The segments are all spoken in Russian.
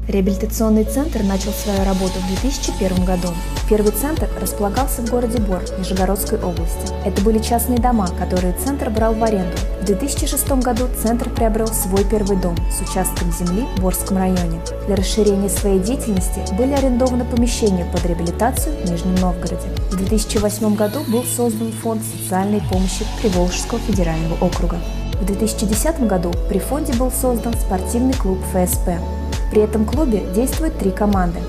Реабилитационный центр начал свою работу в 2001 году. Первый центр располагался в городе Бор, Нижегородской области. Это были частные дома, которые центр брал в аренду. В 2006 году центр приобрел свой первый дом с участком земли в Борском районе. Для расширения своей деятельности были арендованы помещения под реабилитацию в Нижнем Новгороде. В 2008 году был создан фонд социальной помощи Приволжского федерального округа. В 2010 году при фонде был создан спортивный клуб ФСП. При этом клубе действуют 3 команды.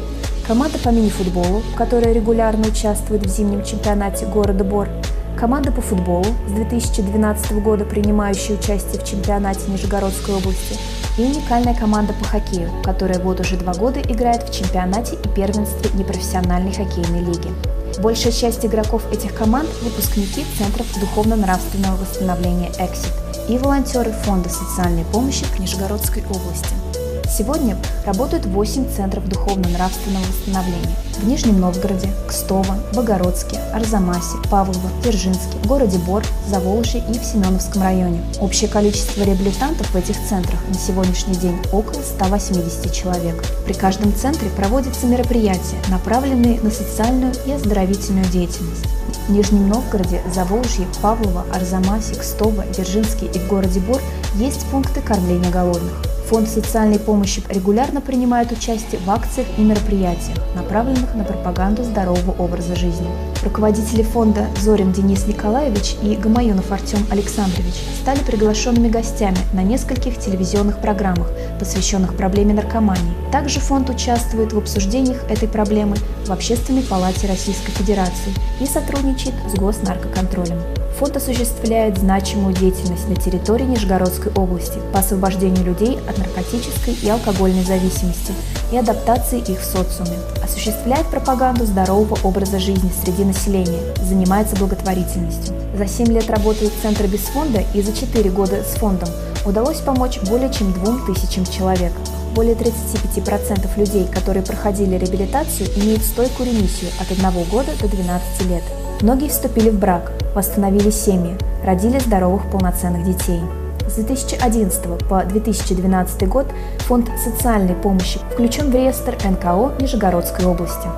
Команда по мини-футболу, которая регулярно участвует в зимнем чемпионате города Бор, команда по футболу с 2012 года, принимающая участие в чемпионате Нижегородской области, и уникальная команда по хоккею, которая вот уже 2 года играет в чемпионате и первенстве непрофессиональной хоккейной лиги. Большая часть игроков этих команд – выпускники Центров духовно-нравственного восстановления «Эксит» и волонтеры Фонда социальной помощи к Нижегородской области. Сегодня работают 8 центров духовно-нравственного восстановления в Нижнем Новгороде, Кстово, Богородске, Арзамасе, Павлово, Дзержинске, городе Бор, Заволжье и в Семеновском районе. Общее количество реабилитантов в этих центрах на сегодняшний день около 180 человек. При каждом центре проводятся мероприятия, направленные на социальную и оздоровительную деятельность. В Нижнем Новгороде, Заволжье, Павлово, Арзамасе, Кстово, Дзержинске и в городе Бор есть пункты кормления голодных. Фонд социальной помощи регулярно принимает участие в акциях и мероприятиях, направленных на пропаганду здорового образа жизни. Руководители фонда Зорин Денис Николаевич и Гамаюнов Артем Александрович стали приглашенными гостями на нескольких телевизионных программах, посвященных проблеме наркомании. Также фонд участвует в обсуждениях этой проблемы в Общественной палате Российской Федерации и сотрудничает с Госнаркоконтролем. Фонд осуществляет значимую деятельность на территории Нижегородской области по освобождению людей от наркотической и алкогольной зависимости и адаптации их в социуме, осуществляет пропаганду здорового образа жизни среди населения, занимается благотворительностью. За 7 лет работы Центра без фонда и за 4 года с фондом удалось помочь более чем 2000 человек. Более 35% людей, которые проходили реабилитацию, имеют стойкую ремиссию от 1 года до 12 лет. Многие вступили в брак, восстановили семьи, родили здоровых полноценных детей. С 2011 по 2012 год Фонд социальной помощи включен в реестр НКО Нижегородской области.